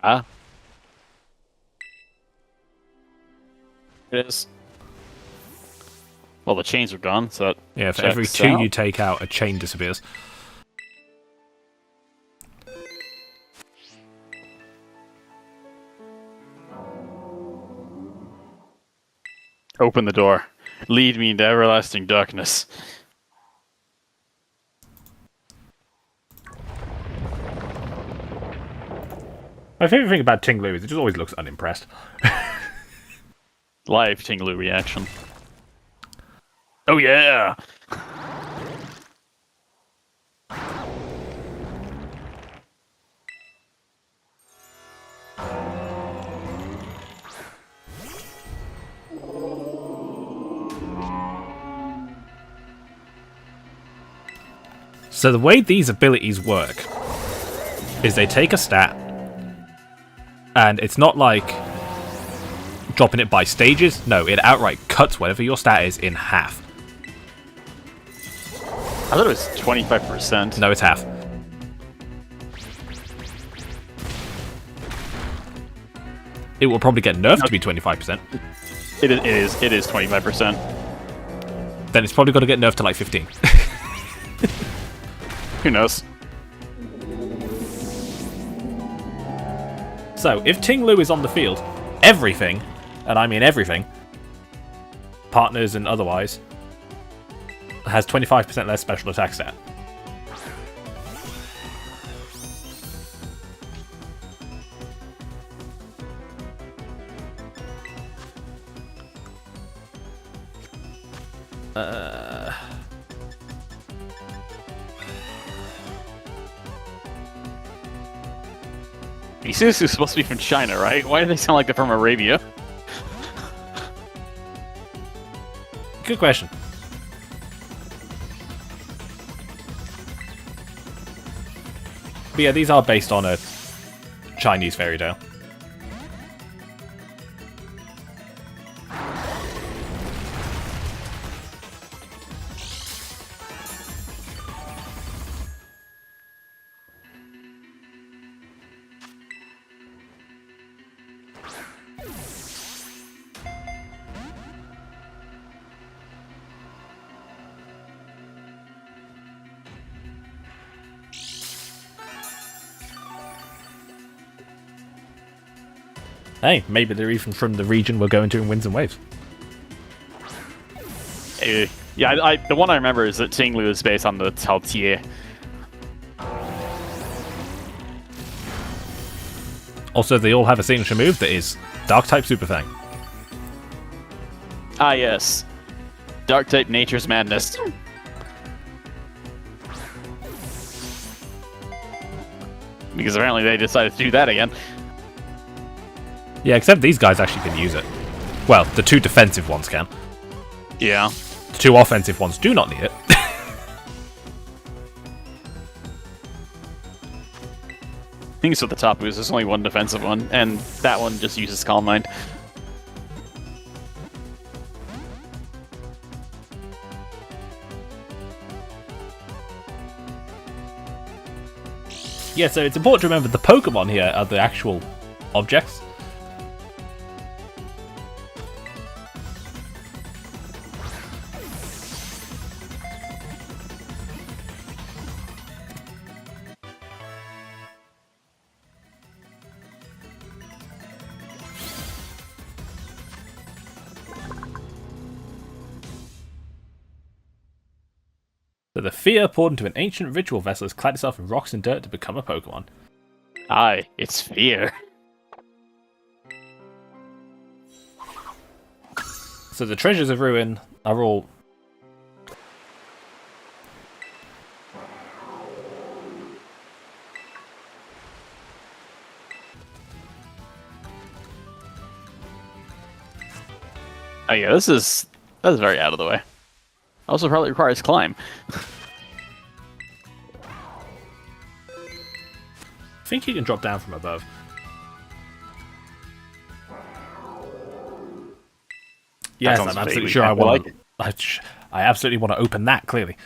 Ah, it is. Well, the chains are gone, so that Yeah, for every checks two out. you take out, a chain disappears. Open the door. Lead me into everlasting darkness. My favourite thing about Ting Lu is it just always looks unimpressed. Live Tinglu reaction. Oh yeah! So the way these abilities work is they take a stat, and it's not like dropping it by stages. No, it outright cuts whatever your stat is in half. I thought it was 25%. No, it's half. It will probably get nerfed to be 25%. It is 25%. Then it's probably got to get nerfed to like 15. Who knows? So, if Ting Lu is on the field, everything, and I mean everything, partners and otherwise, has 25% less special attack stat. These are supposed to be from China, right? Why do they sound like they're from Arabia? Good question. But yeah, these are based on a Chinese fairy tale. Hey, maybe they're even from the region we're going to in Winds and Waves. Yeah, the one I remember is that Tinglu is based on the Cao Tie. Also, they all have a signature move that is Dark-type Super Fang. Ah, yes. Dark type Nature's Madness. Because apparently they decided to do that again. Yeah, except these guys actually can use it. Well, the two defensive ones can. Yeah. The two offensive ones do not need it. I think it's at the top because there's only one defensive one, and that one just uses Calm Mind. Yeah, so it's important to remember the Pokemon here are the actual objects. So the fear poured into an ancient ritual vessel has clad itself in rocks and dirt to become a Pokemon. Aye, it's fear. So the treasures of ruin are all... Oh yeah, that's very out of the way. Also probably requires climb. I think you can drop down from above. Yes, sounds I'm absolutely vaguely sure I want like to... I absolutely want to open that, clearly.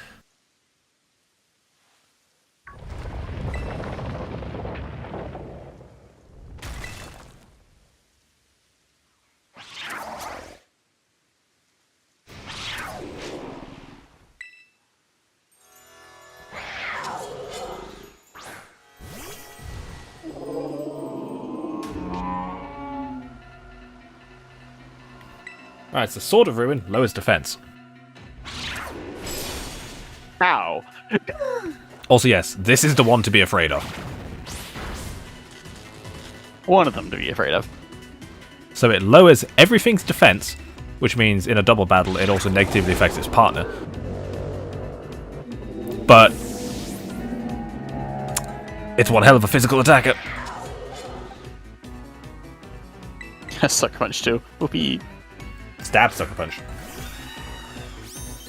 Alright, so Sword of Ruin lowers defense. Ow. Also, yes, this is the one to be afraid of. One of them to be afraid of. So it lowers everything's defense, which means in a double battle it also negatively affects its partner. But it's one hell of a physical attacker. Sucker Punch too. Whoopee. Stab Sucker Punch.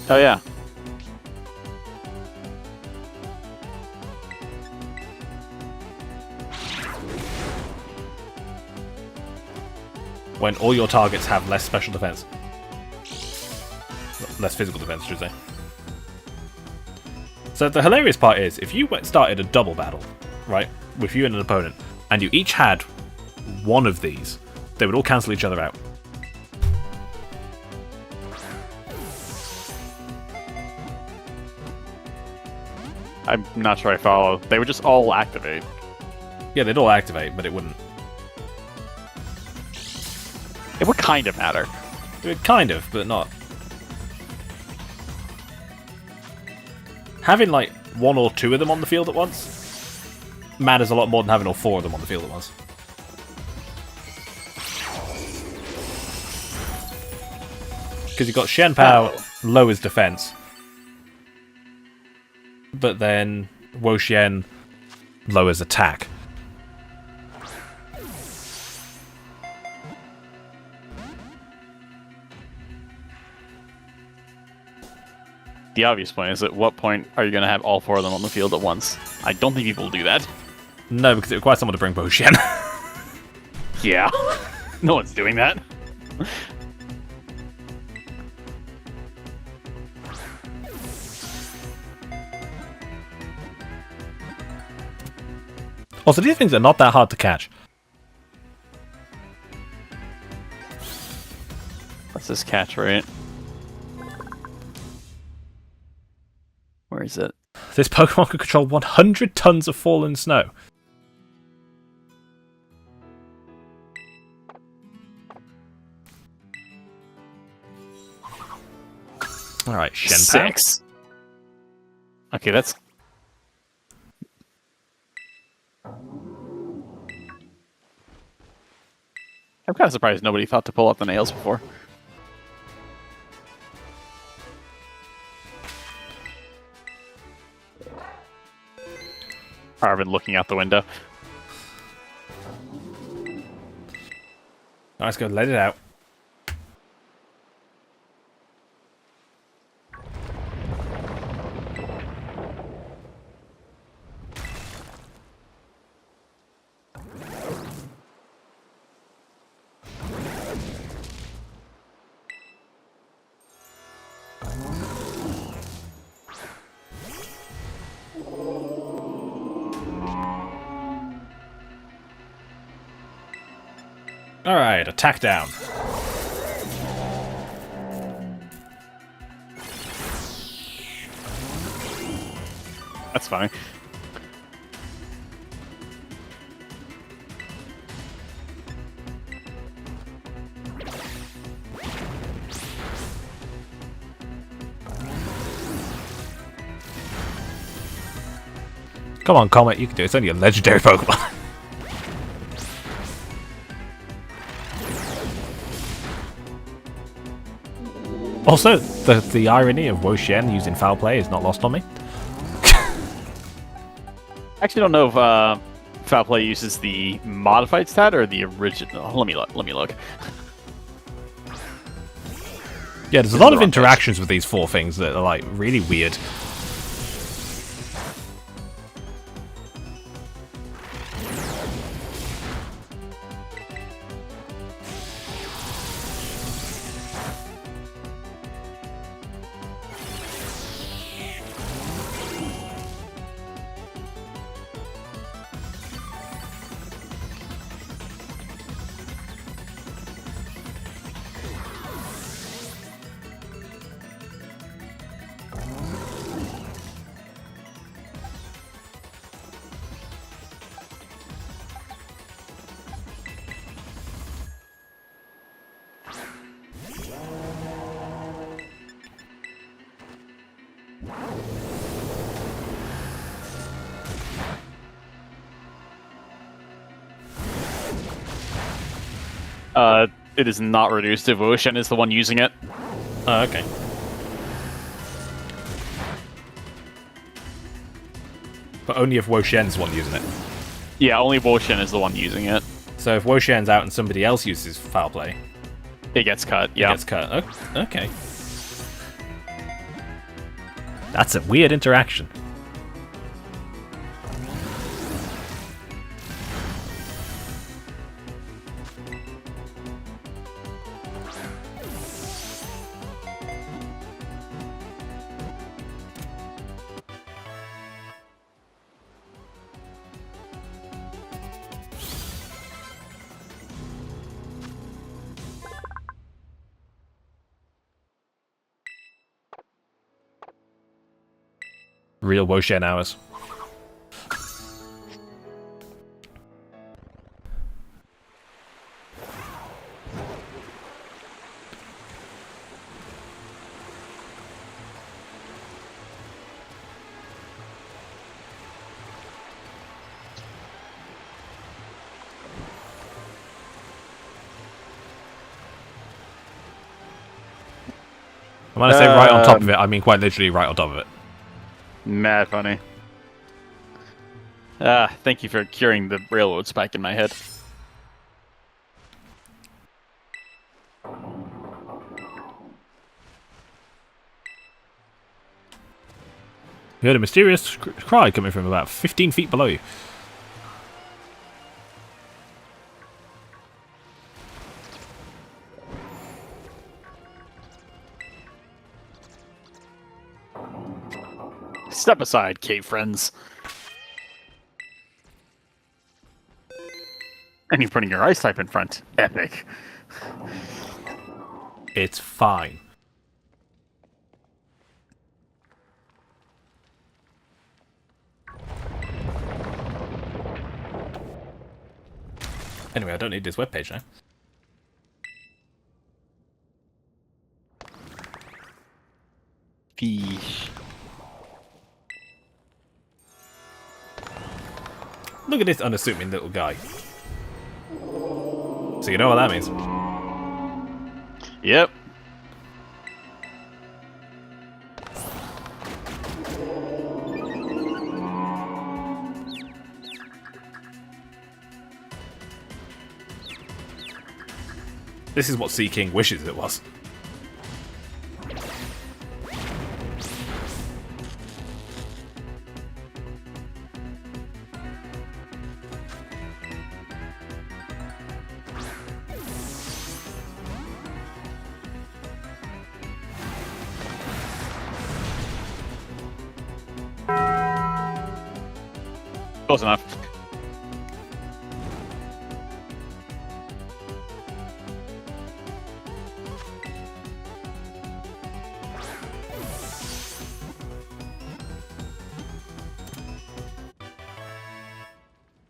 Oh yeah. When all your targets have less special defense. Less physical defense, should I say. So the hilarious part is, if you started a double battle, right, with you and an opponent, and you each had one of these, they would all cancel each other out. I'm not sure I follow. They would just all activate. Yeah, they'd all activate, but it wouldn't. It would kind of matter. Kind of, but not. Having, like, one or two of them on the field at once matters a lot more than having all four of them on the field at once. Because you've got Shen Pao lowers defense, but then Wo Xian lowers attack. The obvious point is, at what point are you going to have all four of them on the field at once? I don't think people will do that. No, because it requires someone to bring Wo Xian. Yeah. No one's doing that. Also, these things are not that hard to catch. What's this catch rate? Where is it? This Pokemon can control 100 tons of fallen snow. Alright, Shen Pao. 6. Okay, that's... I'm kind of surprised nobody thought to pull out the nails before. Arvin looking out the window. Let's go, let it out. Alright, attack down. That's funny. Come on, Comet, you can do it. It's only a legendary Pokemon. Also, the irony of Wo Xian using foul play is not lost on me. I actually don't know if foul play uses the modified stat or the original. Let me look. Yeah, there's a lot of interactions with these four things that are like really weird. It is not reduced. Devotion is the one using it. Oh, okay. But only if Woshen's one using it. Yeah, only Woshen is the one using it. So if Woshen's out and somebody else uses foul play, it gets cut. Yeah, it gets cut. Okay. That's a weird interaction. Real Woshen hours. When I say right on top of it, I mean quite literally right on top of it. Mad funny. Thank you for curing the railroad spike in my head. You heard a mysterious cry coming from about 15 feet below you. Step aside, cave friends. And you're putting your ice type in front. Epic. It's fine. Anyway, I don't need this webpage now. Fish. Look at this unassuming little guy. So you know what that means. Yep. This is what Sea King wishes it was. Close enough.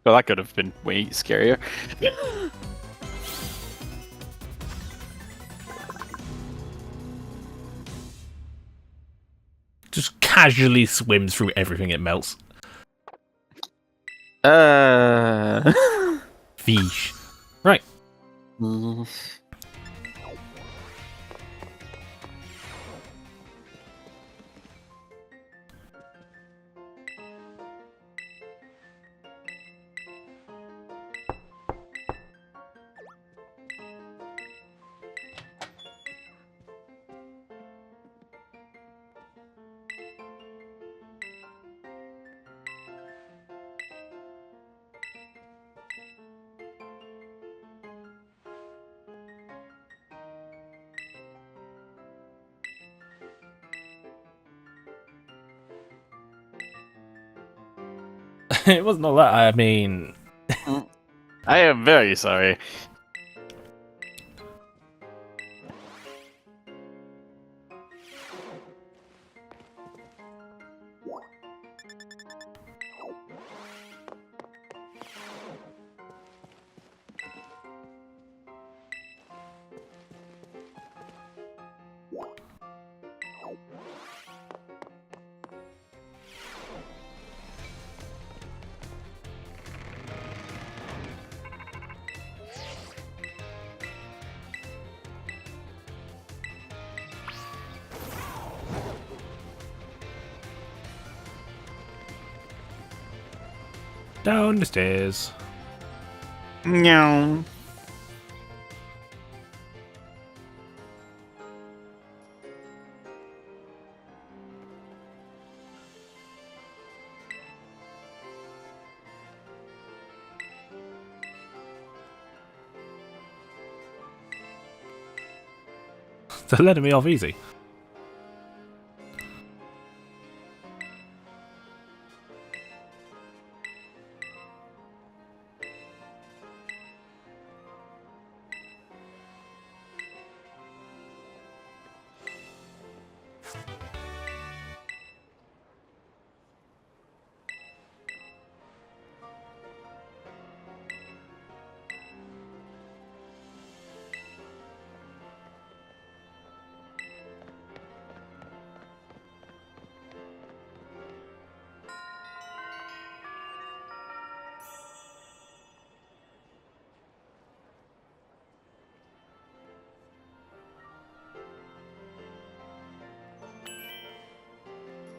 Well, that could have been way scarier. Just casually swims through everything it melts. Fish. Right. It wasn't all that. I mean, I am very sorry. Down the stairs. No. They're letting me off easy.